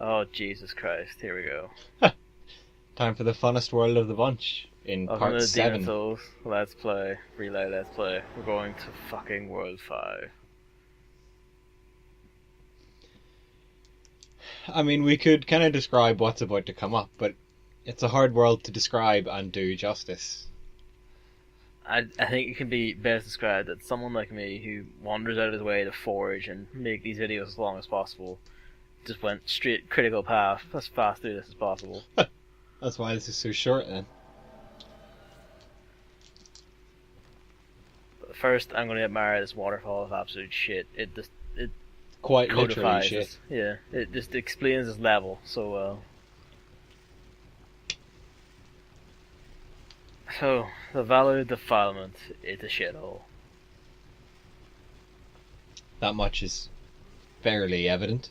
Oh, Jesus Christ. Here we go. Time for the funnest world of the bunch in Welcome part to Demon 7. Souls. Let's play. Relay, let's play. We're going to fucking World 5. I mean, we could kind of describe what's about to come up, but it's a hard world to describe and do justice. I think it can be best described that someone like me who wanders out of his way to forage and make these videos as long as possible just went straight critical path. Let's fast through this as possible. That's why this is so short then. But first, I'm going to admire this waterfall of absolute shit. It Quite literally codifies shit. this. Yeah, it just explains this level so well. So, the Valor Defilement is a shithole. That much is fairly evident.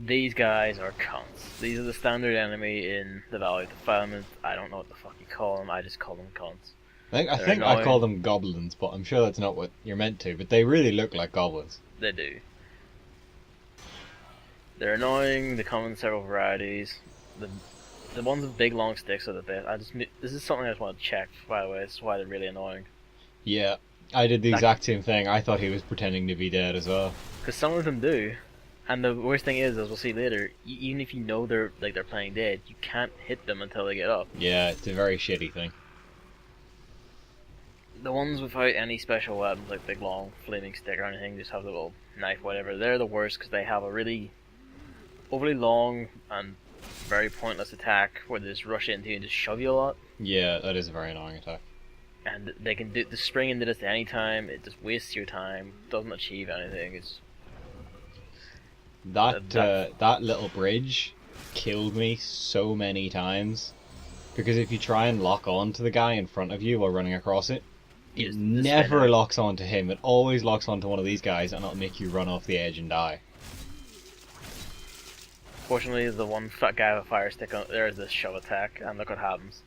These guys are cunts. These are the standard enemy in the Valley of Defilement. I don't know what the fuck you call them, I just call them cunts. I They're think I annoying. call them goblins, but I'm sure that's not what you're meant to, but they really look like goblins. They do. They're annoying, they come in several varieties. The ones with big long sticks are the best. This is something I just want to check, by the way, this is why they're really annoying. Yeah, I did the exact same thing. I thought he was pretending to be dead as well. Because some of them do. And the worst thing is, as we'll see later, even if you know they're playing dead, you can't hit them until they get up. Yeah, it's a very shitty thing. The ones without any special weapons, like big long flaming stick or anything, just have the little knife, whatever, they're the worst because they have a really overly long and very pointless attack where they just rush into you and just shove you a lot. Yeah, that is a very annoying attack. And they can do the spring into this at any time, it just wastes your time, doesn't achieve anything, it's... That little bridge killed me so many times. Because if you try and lock on to the guy in front of you while running across it, it never locks onto him. It always locks onto one of these guys and it'll make you run off the edge and die. Fortunately, the one fat guy with a fire stick, there is this shove attack, and look what happens.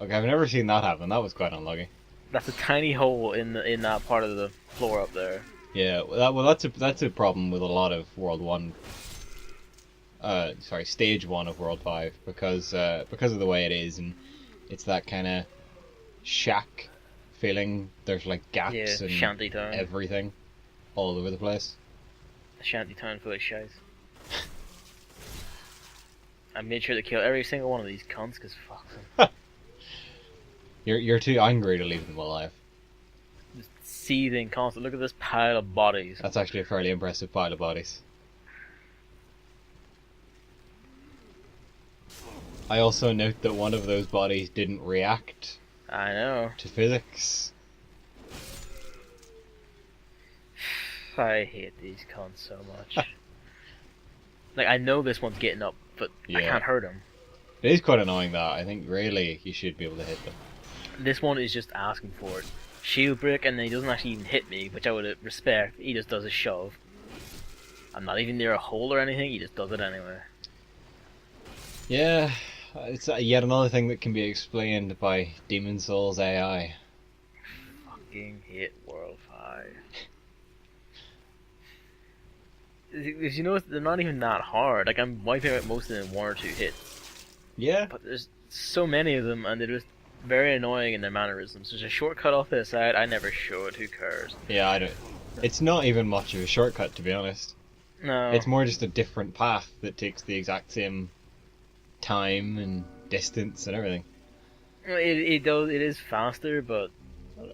Okay, I've never seen that happen. That was quite unlucky. That's a tiny hole in that part of the floor up there. Yeah, that's a problem with a lot of World 1. Stage 1 of World 5 because of the way it is, and it's that kind of shack feeling. There's like gaps and shantytown. Everything all over the place. A shantytown full of shite. I made sure to kill every single one of these cunts because fuck them. You're too angry to leave them alive. Just seething constant. Look at this pile of bodies. That's actually a fairly impressive pile of bodies. I also note that one of those bodies didn't react I know. to physics. I hate these cunts so much. Like, I know this one's getting up, but I Yeah. can't hurt him. It is quite annoying that. I think really you should be able to hit them. This one is just asking for it. Shield break, and then he doesn't actually even hit me, which I would respect. He just does a shove. I'm not even near a hole or anything, he just does it anyway. Yeah, it's yet another thing that can be explained by Demon Souls AI. Fucking hate World 5. Because you know, they're not even that hard. Like, I'm wiping out most of them in 1 or 2 hits. Yeah, But there's so many of them, and they're just very annoying in their mannerisms. There's a shortcut off to the side, I never show it, who cares? yeah, I don't. It's not even much of a shortcut, to be honest. No. It's more just a different path that takes the exact same time and distance and everything. It is faster, but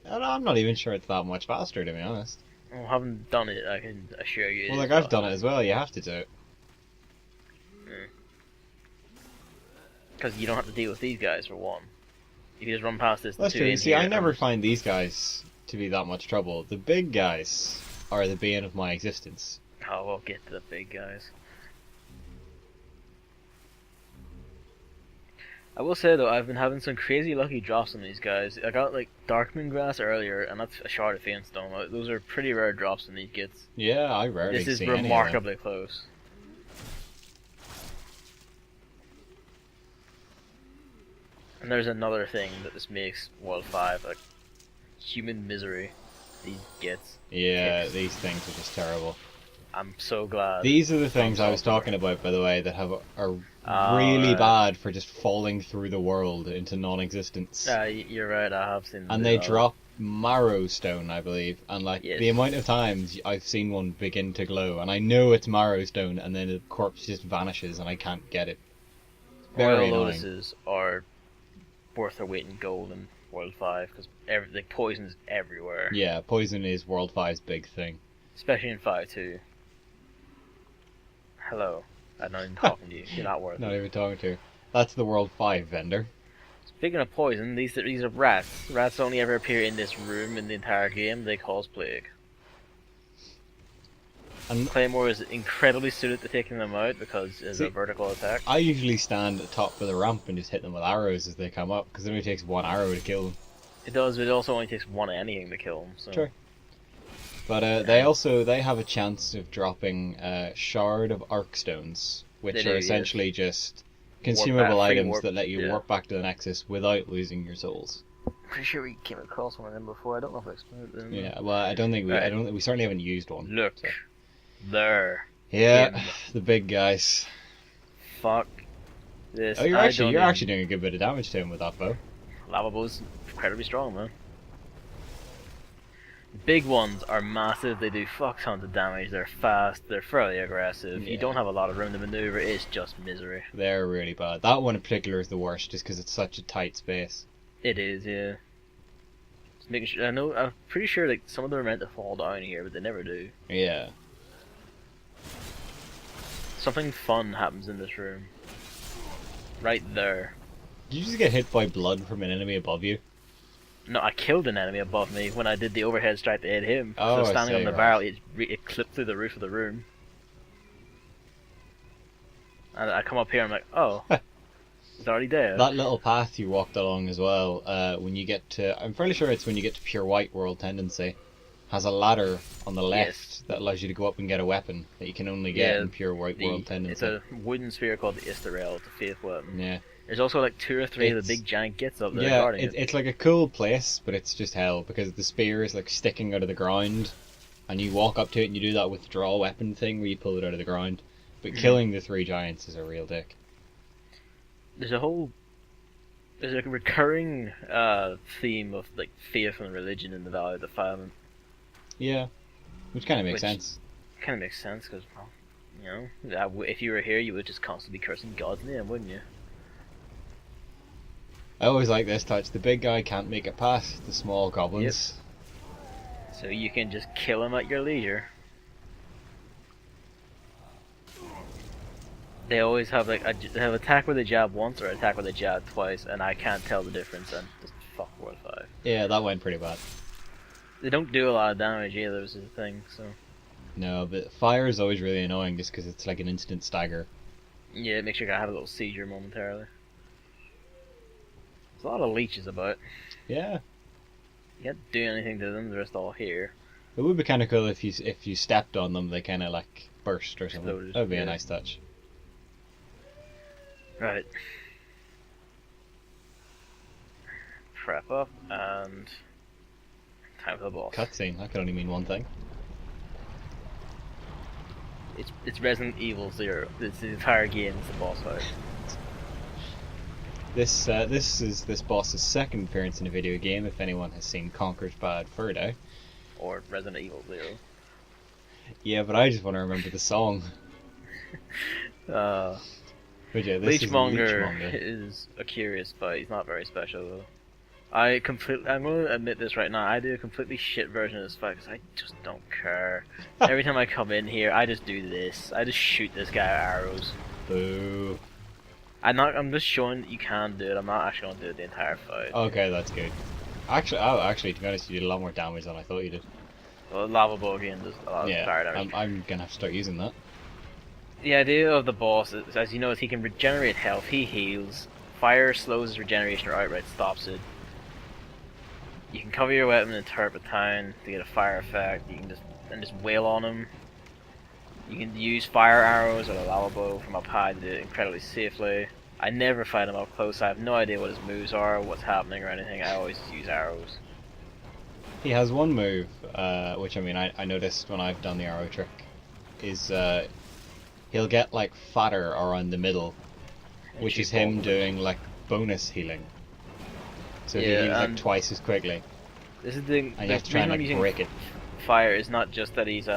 And I'm not even sure it's that much faster, to be honest. I haven't done it, I can assure you. Well, like, I've done it as well, you have to do it. Because you don't have to deal with these guys, for one. You can just run past this. That's two true. in See, here I and- never find these guys to be that much trouble. The big guys are the bane of my existence. Oh, we'll get to the big guys. I will say though, I've been having some crazy lucky drops on these guys. I got like Darkmoon Grass earlier, and that's a shard of Faintstone. Those are pretty rare drops in these kits. Yeah, I rarely This is see any of them. remarkably close. And there's another thing that this makes World 5 like human misery. These gets. Yeah, these things are just terrible. I'm so glad. These are the things I Sounds was awesome. talking about, by the way, that are Oh, really right. bad for just falling through the world into non-existence. You're right. I have seen And the they drop Marrow Stone, I believe, and like yes. the amount of times I've seen one begin to glow, and I know it's Marrow Stone, and then the corpse just vanishes, and I can't get it. Very Royal annoying. Lotuses are worth their weight in gold in World 5 because the poison's everywhere. Yeah, poison is World 5's big thing. Especially in 5 too. Hello. I'm not even talking to you. You're not worth Not it. even talking to her. That's the World 5 vendor. Speaking of poison, these are rats. Rats only ever appear in this room in the entire game. They cause plague. And Claymore is incredibly suited to taking them out because it's See, a vertical attack. I usually stand at the top of the ramp and just hit them with arrows as they come up, because it only takes one arrow to kill them. It does, but it also only takes one anything to kill them. So. Sure. But they have a chance of dropping Shard of Arkstones, which They do, are yes. essentially just Warp consumable back, free items warp, that let you yeah. warp back to the Nexus without losing your souls. Pretty sure we came across one of them before. I don't know if I explained it. Then. Yeah, well, I don't think Right. we certainly haven't used one. Look, so. there. Yeah, Game. the big guys. Fuck this. Oh, you're I actually don't even- doing a good bit of damage to him with that bow. Lava Bow's incredibly strong, man. Big ones are massive. They do fuck tons of damage. They're fast. They're fairly aggressive. Yeah. You don't have a lot of room to maneuver. It's just misery. They're really bad. That one in particular is the worst, just because it's such a tight space. It is, yeah. Just making sure. I'm pretty sure like some of them are meant to fall down here, but they never do. Yeah. Something fun happens in this room. Right there. Did you just get hit by blood from an enemy above you? No, I killed an enemy above me when I did the overhead strike to hit him. Oh, so I standing see, on the right. barrel, it clipped through the roof of the room. And I come up here, I'm like, oh, it's already there. That little path you walked along as well, when you get to... I'm fairly sure it's when you get to Pure White World Tendency, has a ladder on the left Yes. that allows you to go up and get a weapon that you can only get Yeah, in Pure White World Tendency. It's a wooden sphere called the Istarel. It's a faith weapon. Yeah, There's also like 2 or 3 of It's- the big giant gits up there yeah, guarding it. it's like a cool place, but it's just hell, because the spear is like sticking out of the ground, and you walk up to it and you do that withdraw weapon thing where you pull it out of the ground. But killing the 3 giants is a real dick. There's a recurring theme of like faith and religion in the Valley of Defilement. Yeah, which kind of makes Which- sense. Kind of makes sense because, well, you know, if you were here, you would just constantly be cursing God's name, wouldn't you? I always like this touch. The big guy can't make it past the small goblins. So you can just kill him at your leisure. They always have like they have attack with a jab once or attack with a jab twice, and I can't tell the difference. And just fuck World 5. Yeah, that went pretty bad. They don't do a lot of damage either, which is the thing. So No, but fire is always really annoying just because it's like an instant stagger. yeah, it makes you have a little seizure momentarily. There's a lot of leeches about. Yeah, You can't do anything to them. They're just all here. it would be kind of cool if you stepped on them, they kind of like burst or something. Exploded, That would be yeah. a nice touch. Right. Prep up and time for the boss. Cutscene. That could only mean one thing. It's Resident Evil 0. It's the entire game is the boss fight. This boss's second appearance in a video game. If anyone has seen Conker's Bad Fur Day. Or Resident Evil 0. Yeah, but I just want to remember the song. But yeah, this Leechmonger is Leechmonger. is a curious fight. He's not very special though. I'm going to admit this right now. I do a completely shit version of this fight because I just don't care. Every time I come in here, I just do this. I just shoot this guy with arrows. Boo. I'm just showing that you can do it. I'm not actually going to do it the entire fight. Okay, that's good. Actually, to be honest, you did a lot more damage than I thought you did. Well, Lava Bow again does a lot of fire Yeah, damage. I'm gonna have to start using that. The idea of the boss, is, as you know, is he can regenerate health, he heals, fire slows his regeneration or outright stops it. You can cover your weapon in turpentine to get a fire effect, you can just wail on him. You can use fire arrows or the lava bow from up high to do it incredibly safely. I never fight him up close, I have no idea what his moves are, what's happening or anything, I always use arrows. He has one move, which I mean I noticed when I've done the arrow trick is he'll get like fatter around the middle, And which shoot is him both. doing like bonus healing. So he Yeah, heals like and twice as quickly, this is the and you the have to try reason and I'm like using break it. fire is not just that he's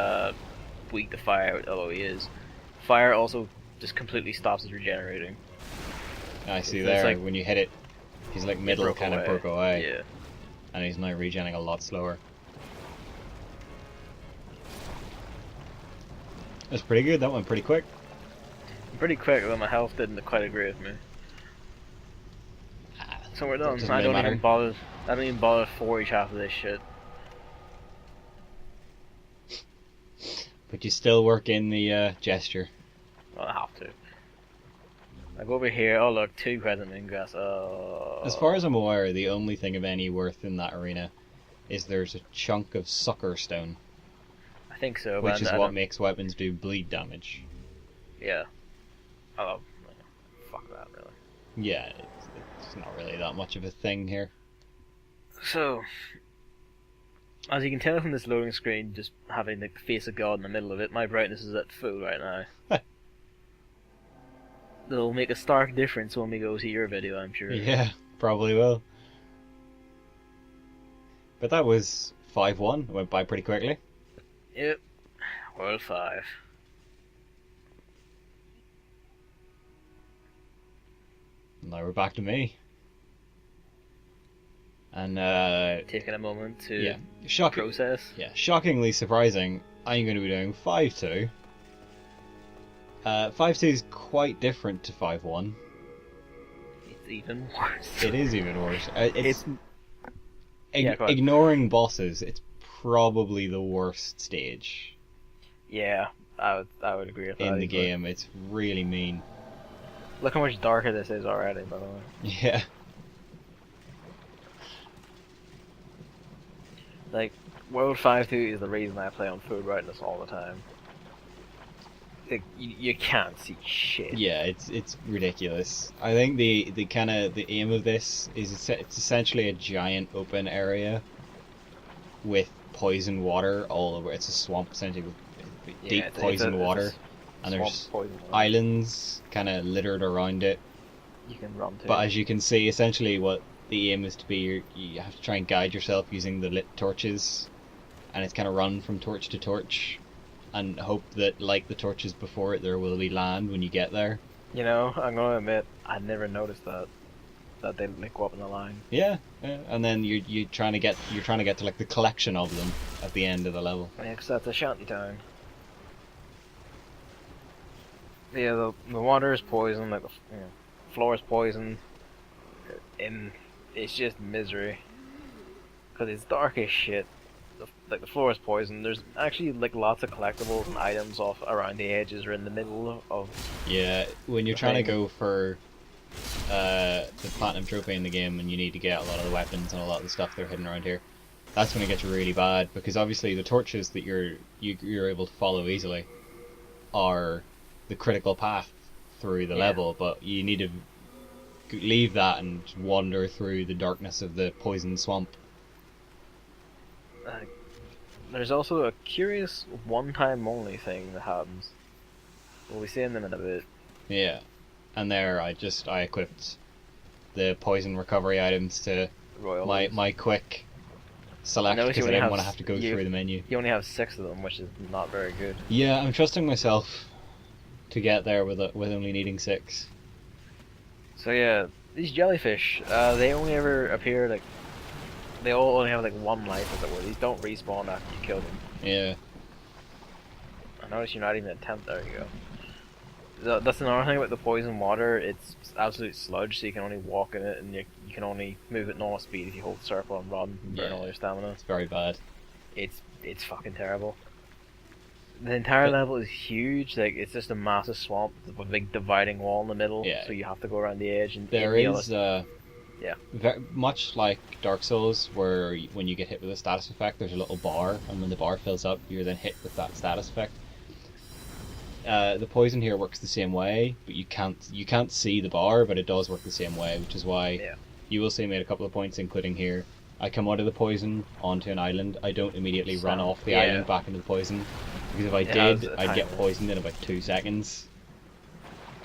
weak to fire, although he is. Fire also just completely stops it regenerating. I see It's there like- when you hit it, his like middle broke kind of away. broke away, Yeah. and he's now regenerating a lot slower. That's pretty good. That went pretty quick. Pretty quick, though my health didn't quite agree with me. So we're done. Doesn't I really don't even matter. bother. I don't even bother for each half of this shit. But you still work in the gesture. Well, I have to. I go over here. Oh look, 2 crescent moon grass. As far as I'm aware, the only thing of any worth in that arena is there's a chunk of sucker stone, I think so. which but is I what don't- makes weapons do bleed damage. Yeah. Oh, fuck that, really. Yeah, it's not really that much of a thing here. So, as you can tell from this loading screen, just having the face of God in the middle of it, my brightness is at full right now. That'll make a stark difference when we go to your video, I'm sure. Yeah, probably will. But that was 5-1. It went by pretty quickly. Yep. World 5. Now we're back to me. And Taking a moment to yeah, shocking. process. Yeah, shockingly surprising. I'm going to be doing 5-2. 5-2 is quite different to 5-1. It's even worse. It is even worse. It's yeah, go ahead. Ignoring bosses, it's probably the worst stage yeah, I would agree with that. in the easily. game. It's really mean. Look how much darker this is already, by the way. Yeah. Like, World 5-2 is the reason I play on full brightness all the time. Like, you can't see shit. Yeah, it's ridiculous. I think the aim of this is it's essentially a giant open area with poison water all over. It's a swamp essentially with Yeah, deep it's poison water, and swamp there's poison water. islands kind of littered around it. You can run to. But as you can see, essentially what the aim is to be, you have to try and guide yourself using the lit torches, and it's kind of run from torch to torch, and hope that, like the torches before it, there will be land when you get there. You know, I'm gonna admit, I never noticed that they like go up in the line. Yeah, and then you're trying to get to like the collection of them at the end of the level. Yeah, 'cause that's a shanty town. Yeah, the water is poison, like the floor is poison, and it's just misery. Cause it's dark as shit. Like the floor is poison. There's actually like lots of collectibles and items off around the edges or in the middle of. Yeah, when you're The trying to thing. go for the platinum trophy in the game, and you need to get a lot of the weapons and a lot of the stuff that are hidden around here, that's when it gets really bad, because obviously the torches that you're able to follow easily are the critical path through the Yeah. level, but you need to leave that and wander through the darkness of the poison swamp. There's also a curious one-time only thing that happens. We'll be seeing them in a bit. Yeah, and there I equipped the poison recovery items to Royal. my quick select, notice you because I only didn't have want to have to go you- through the menu. You only have 6 of them, which is not very good. Yeah, I'm trusting myself to get there with only needing 6. So yeah, these jellyfish, they only ever appear like they all only have like 1 life, as it were. These don't respawn after you kill them. Yeah, I notice you're not even a temp. There you go. That's another thing about the poison water. It's absolute sludge, so you can only walk in it, and you can only move at normal speed if you hold circle and run and burn Yeah. all your stamina. it's very bad. It's fucking terrible. The entire But- level is huge. Like it's just a massive swamp with a big dividing wall in the middle. Yeah. So you have to go around the edge. And There and is, yeah. very much like Dark Souls, where when you get hit with a status effect, there's a little bar, and when the bar fills up, you're then hit with that status effect. The poison here works the same way, but you can't see the bar, but it does work the same way, which is why Yeah. you will see me at a couple of points, including here. I come out of the poison onto an island. I don't immediately run Stand. off the Yeah. island back into the poison. Because if I It has did, a I'd get timer. poisoned in about 2 seconds.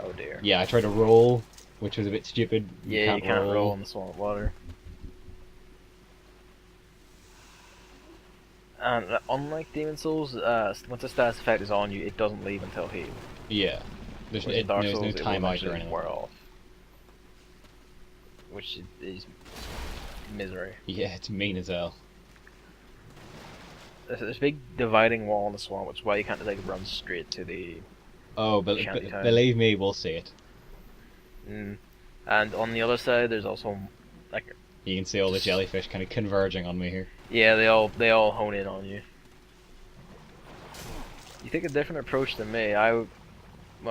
Oh dear. Yeah, I tried to roll, which was a bit stupid. Yeah, you can't roll in the swamp water. And unlike Demon Souls, once the status effect is on you, it doesn't leave until healed. Yeah. There's, Whereas in Dark there's no Souls, it will timeout or eventually anything. wear off. Which is misery. Yeah, it's mean as hell. There's a big dividing wall in the swamp, which is why you can't like run straight to the Oh, but Shantytown. believe me, we'll see it. And on the other side, there's also like You can see all the jellyfish kind of converging on me here. yeah, they all hone in on you. You take a different approach than me. Well,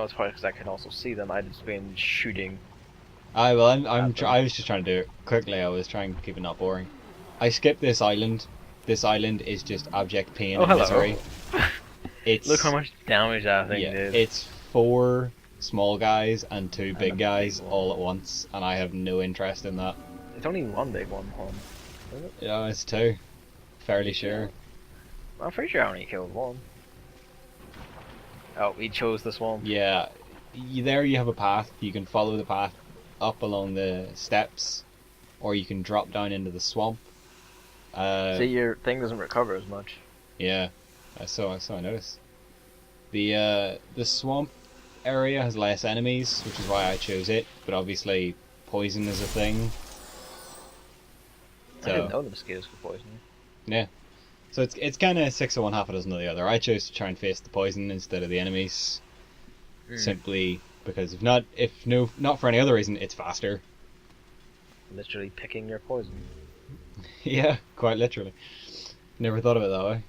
it's probably because I can also see them. I'd just been shooting. I them. I was just trying to do it quickly. I was trying to keep it not boring. I skipped this island. This island is just abject pain Oh, and hello. misery. It's Look how much damage that thing yeah, did. it's 4 small guys and 2 And big a guys big one. all at once, and I have no interest in that. It's only one big one, hon. Isn't it? Yeah, it's 2. Fairly sure. I'm pretty sure I only killed one. Oh, he chose this one. Yeah, there you have a path. You can follow the path up along the steps, or you can drop down into the swamp. See, your thing doesn't recover as much. Yeah, so I noticed. The swamp area has less enemies, which is why I chose it. But obviously, poison is a thing. I didn't So know the mosquitoes could poison you. yeah, so it's kind of 6 of one, half a dozen of the other. I chose to try and face the poison instead of the enemies, simply because if not for any other reason, it's faster. Literally picking your poison. Yeah, quite literally. Never thought of it that way.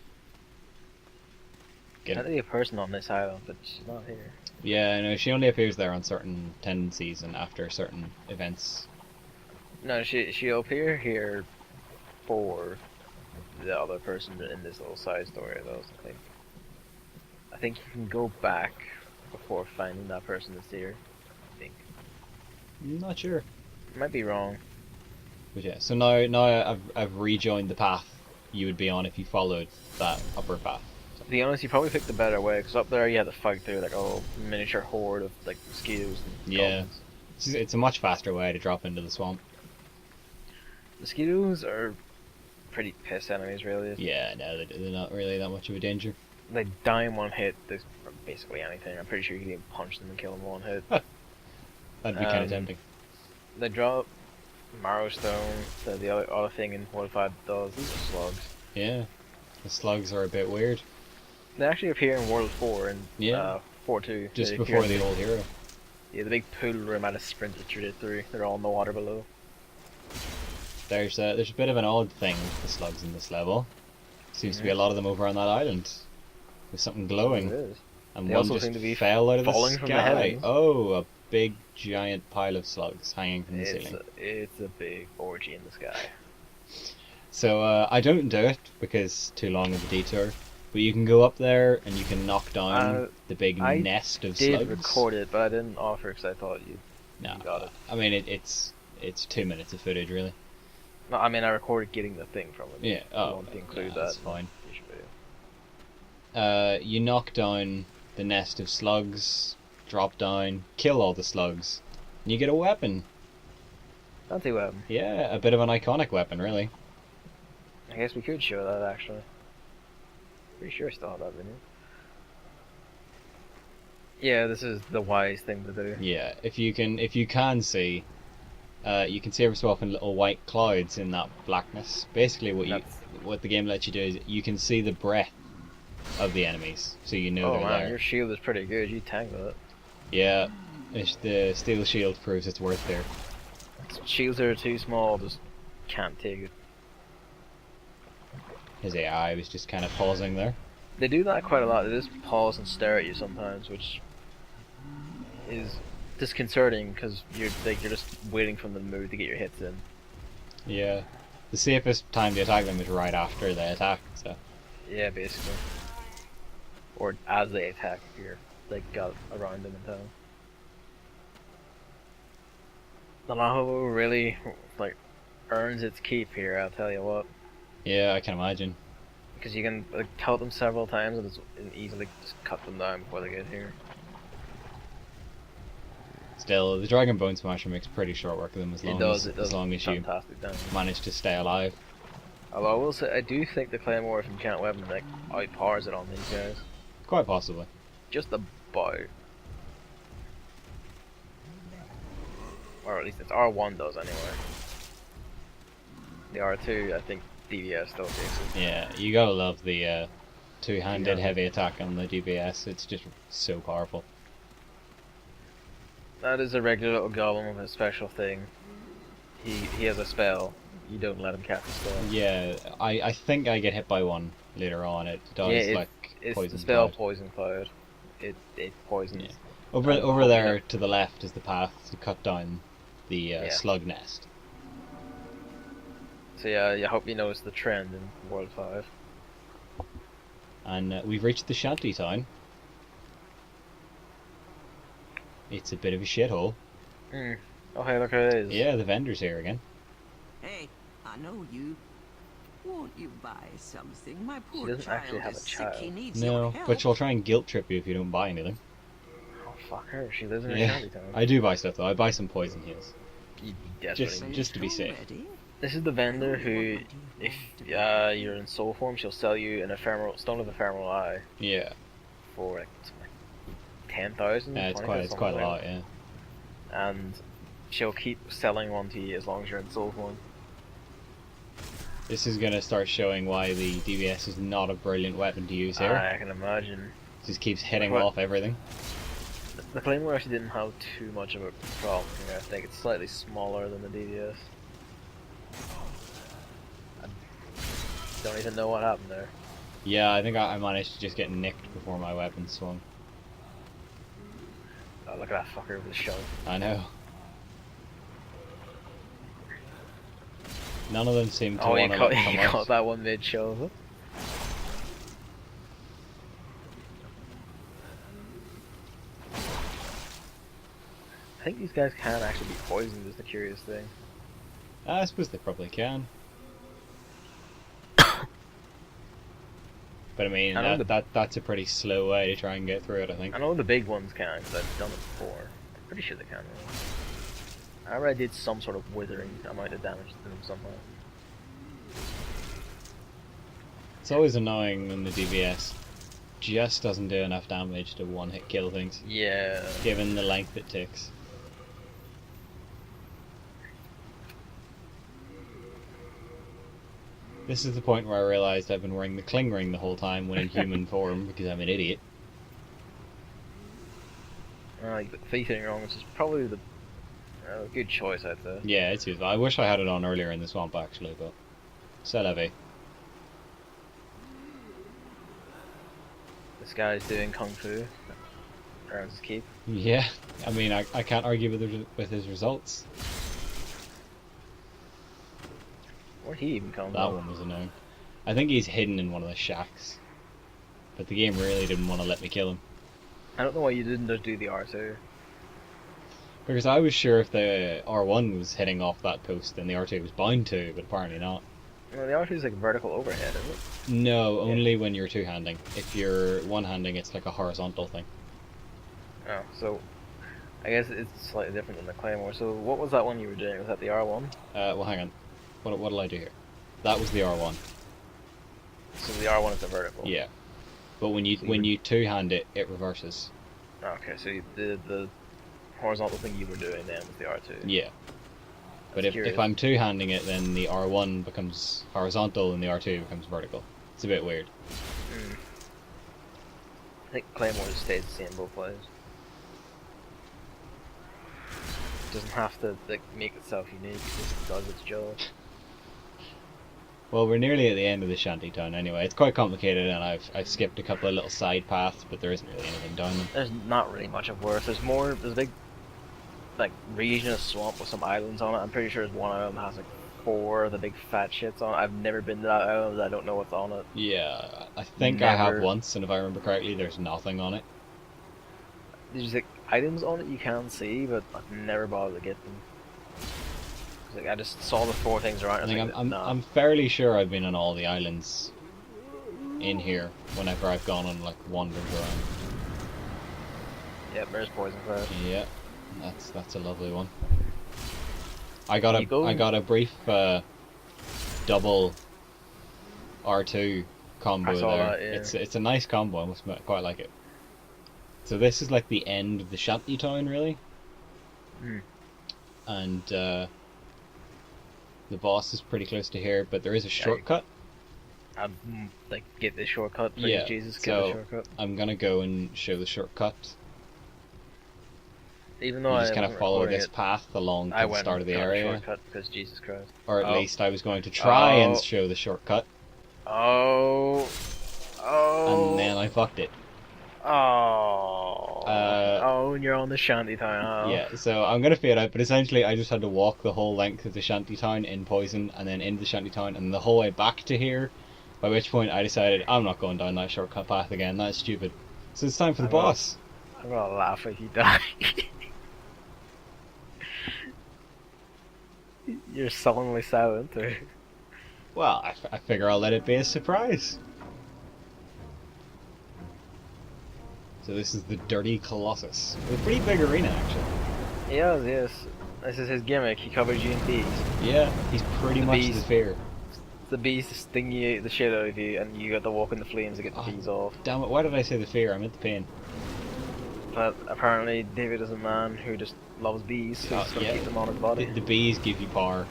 Get Can't it? be a person on this island, but she's not here. Yeah, I know. She only appears there on certain tendencies and after certain events. No, she'll appear here for the other person in this little side story, though. So I think you can go back before finding that person that's here. I think. I'm not sure. Might be wrong. But yeah, so now I've rejoined the path you would be on if you followed that upper path. To be honest, you probably picked the better way, because up there you had to fight through like a miniature horde of like mosquitoes and Yeah. goblins. It's a much faster way to drop into the swamp. Mosquitoes are pretty piss enemies, really. Yeah, no, they're not really that much of a danger. They die in one hit. There's basically anything. I'm pretty sure you can even punch them and kill them in one hit. That'd be kind Um, of tempting. They drop Marrowstone, the other thing in World 5 does. These are slugs. Yeah, the slugs are a bit weird. They actually appear in World 4 and Yeah. 4-2. Just They before appear in the old hero. Yeah, the big pool room I just sprinted through. They're all in the water below. There's a bit of an odd thing with the slugs in this level. Seems to be a lot of them over on that island. There's something glowing. It is. And They one also just seem to be fell out of the falling sky. from the heavens. Oh, a big giant pile of slugs hanging from the ceiling. It's a big orgy in the sky. So I don't do it because too long of a detour. But you can go up there and you can knock down the big I nest of Did slugs. record it, but I didn't offer because I thought you No, got it. I mean it's 2 minutes of footage really. No, I mean I recorded getting the thing from it. Yeah. I Oh, want to include yeah, that. that's fine. in the video. You knock down the nest of slugs, drop down, kill all the slugs, and you get a weapon. Fancy weapon. Yeah, a bit of an iconic weapon, really. I guess we could show that actually. Pretty sure I still have that video. Yeah, this is the wise thing to do. Yeah, if you can see, you can see every so often little white clouds in that blackness. Basically, what the game lets you do is you can see the breath of the enemies, so you know Oh they're man, there. your shield is pretty good. You tanked that. Yeah, the steel shield proves its worth there. Shields that are too small, just can't take it. His AI was just kind of pausing there. They do that quite a lot. They just pause and stare at you sometimes, which is disconcerting because you're just waiting for them to move to get your hits in. Yeah, the safest time to attack them is right after they attack. So Yeah, basically. Or as they attack, if you're like got around them in time. The Navajo really like earns its keep here. I'll tell you what. yeah, I can imagine. Because you can like, kill them several times and easily just cut them down before they get here. Still, the Dragon Bone Smasher makes pretty short work of them as long as you fantastic damage. manage to stay alive. Although I will say, I do think the Claymore from Enchant Weapon like outpowers it on these guys. Quite possibly. Just about. Or at least its R1 does anyway. The R2, I think DBS still takes it. Yeah, you gotta love the two-handed Yeah. heavy attack on the DBS. It's just so powerful. That is a regular little goblin with a special thing. He has a spell. You don't let him cast a spell. Yeah, I think I get hit by one later on. It does Yeah, it's poison the spell cloud. Poison Cloud. It poisons. Yeah. Over there to the left is the path to cut down the Yeah. slug nest. So yeah, I hope you notice the trend in World 5. And we've reached the shanty town. It's a bit of a shithole. Oh hey, look who it is. Yeah, the vendor's here again. Hey, I know you. Won't you buy something? My She poor doesn't child actually have is a sick. child. He needs your No, help. but she'll try and guilt trip you if you don't buy anything. Oh fuck her, she lives in a Yeah, shantytown. I do buy stuff though. I buy some poison heals. You desperately need- just to be safe. Ready? This is the vendor who, if you're in soul form, she'll sell you an ephemeral stone of ephemeral eye Yeah, for like 10,000. it's quite a lot. Yeah. And she'll keep selling one to you as long as you're in soul form. This is gonna start showing why the DBS is not a brilliant weapon to use here. I can imagine. Just keeps hitting What? off everything. The Claymore actually didn't have too much of a problem here. I think it's slightly smaller than the DDS. I don't even know what happened there. Yeah, I think I managed to just get nicked before my weapon swung. Oh, look at that fucker with the shove. I know. None of them seem to Oh, you want to caught, come you out. caught that one mid-shove. I think these guys can actually be poisoned, is the curious thing. I suppose they probably can. But I mean, I know that's a pretty slow way to try and get through it, I think. I know the big ones can, because I've done it before. I'm pretty sure they can. I already did some sort of withering amount of damage to them somehow. It's always annoying when the DBS just doesn't do enough damage to one-hit kill things, Yeah. given the length it takes. This is the point where I realised I've been wearing the Kling Ring the whole time when in human form because I'm an idiot. Like the featuring wrong, which is probably the good choice, I'd say. Yeah, it's useful. I wish I had it on earlier in the swamp actually, but c'est la vie. This guy's doing kung fu. Earns his keep. Yeah, I mean, I can't argue with his results. Where'd he even come That from? one was annoying. I think he's hidden in one of the shacks, but the game really didn't want to let me kill him. I don't know why you didn't just do the R2. Because I was sure if the R1 was hitting off that post, then the R2 was bound to, but apparently not. Well, the R2 is like vertical overhead, isn't it? No, only when you're two-handing. If you're one-handing, it's like a horizontal thing. Oh, so I guess it's slightly different than the Claymore. So what was that one you were doing? Was that the R1? Well, hang on. What'll I do here? That was the R1. So the R1 is the vertical. Yeah. But when you two-hand it, it reverses. Okay, so the horizontal thing you were doing then was the R2. Yeah. But That's if I'm two-handing it, then the R1 becomes horizontal and the R2 becomes vertical. It's a bit weird. I think Claymore just stays the same both ways. It doesn't have to like make itself unique, it just does its job. Well, we're nearly at the end of the shantytown anyway. It's quite complicated, and I've skipped a couple of little side paths, but there isn't really anything down them. There's not really much of worth. There's a big like region of swamp with some islands on it. I'm pretty sure there's one island that has like 4 of the big fat shits on it. I've never been to that island, I don't know what's on it. Yeah, I think I have Never. once, and if I remember correctly, there's nothing on it. There's like items on it you can see, but I've never bothered to get them. 'Cause, like, I just saw the 4 things around. I think like, I'm nah. fairly sure I've been on all the islands in here whenever I've gone on like wandered around. Yep, there's Poison Cloud. Yeah, that's a lovely one. I got Eagle? a brief double R2 combo I saw there. that, yeah. It's a nice combo. I must admit, I quite like it. So this is like the end of the shanty town, really. And the boss is pretty close to here, but there is a shortcut. I'd like get the shortcut, please, Yeah, Jesus, get so the shortcut. I'm gonna go and show the shortcut. Even though You I just kind of wasn't follow recording this it, path along to I the went start of the and got a area. shortcut because Jesus Christ. Or at Oh. least I was going to try and Oh. show the shortcut, Oh. and then I fucked it. Oh. Oh, and you're on the shanty town. Oh. Yeah, so I'm gonna fade out, but essentially I just had to walk the whole length of the shantytown in Poison, and then into the shantytown, and the whole way back to here. By which point I decided I'm not going down that shortcut path again. That's stupid. So it's time for the I'm gonna- boss. I'm gonna laugh if you die. You're sullenly silent, or... Well, I figure I'll let it be a surprise. So this is the Dirty Colossus. It's a pretty big arena, actually. Yes, yes. This is his gimmick. He covers you in bees. Yeah, he's pretty The much bees. the fear. The bees sting you, the shit out of you, and you got to walk in the flames to get the Oh. bees off. Damn it, why did I say the fear? I meant the pain. But apparently, David is a man who just loves bees, so he's gonna yeah. keep them on his body. The bees give you power.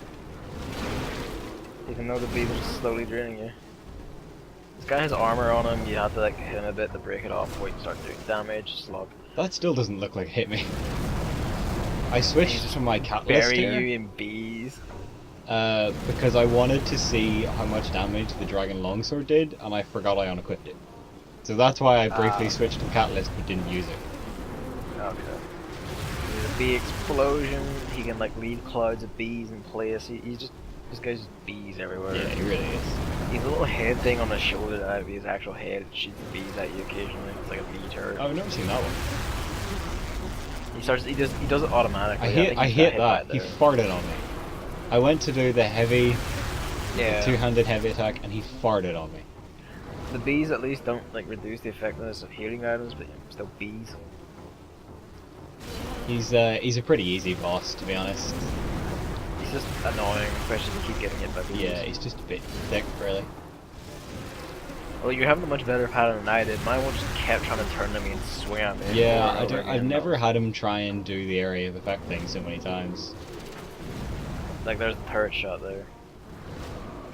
Even though the bees are just slowly draining you. This guy has armor on him, you have to like hit him a bit to break it off before you can start doing damage, slug. That still doesn't look like it hit me. I switched to my catalyst Bury here. you in bees. Because I wanted to see how much damage the Dragon Longsword did, and I forgot I unequipped it. So that's why I briefly Ah. switched to Catalyst but didn't use it. Okay. There's a bee explosion, he can like leave clouds of bees in place, he's just, this guy's just bees everywhere. Yeah, he really is. He's a little head thing on his shoulder that would be his actual head, it shoots bees at you occasionally, it's like a bee turret. Oh, I've never seen that one. He does it automatically. I think he's hit got hit by that. He it there. farted on me. I went to do the heavy, Yeah. two-handed heavy attack, and he farted on me. The bees at least don't like reduce the effectiveness of healing items, but still bees. He's a pretty easy boss, to be honest. He's just annoying, especially if you keep getting hit by bees. Yeah, he's just a bit thick, really. Well, you're having a much better pattern than I did. My one just kept trying to turn to me and swing at me. Yeah, over and over I've again. never had him try and do the area of effect thing so many times. Like, there's a turret shot there.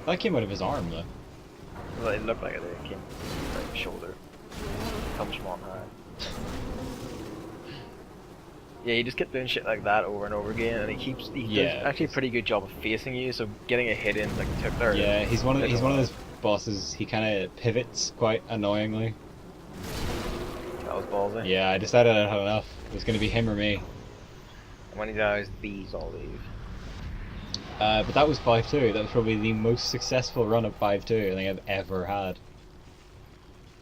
That came out of his arm, though. Well, it looked like it came from the shoulder. Comes from on high. Yeah, you just kept doing shit like that over and over again, and he does Yeah, actually a pretty good job of facing you, so getting a hit in, like, took there. Yeah, he's one of those bosses. He kind of pivots quite annoyingly. That was ballsy. Yeah, I decided I had enough. It was going to be him or me. And when he dies, bees all leave. But that was 5-2. That was probably the most successful run of 5-2 I think I've ever had.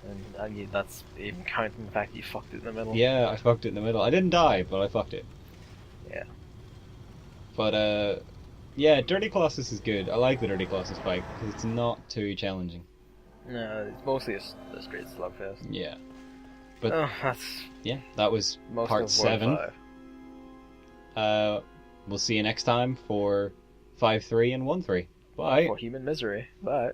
And that's even counting the fact that you fucked it in the middle. Yeah, I fucked it in the middle. I didn't die, but I fucked it. Yeah. But yeah, Dirty Colossus is good. I like the Dirty Colossus fight because it's not too challenging. No, it's mostly a straight slugfest. Yeah. But Oh, that's yeah, that was most part of 7. World 5. We'll see you next time for 5-3 and 1-3. Bye. For human misery. Bye.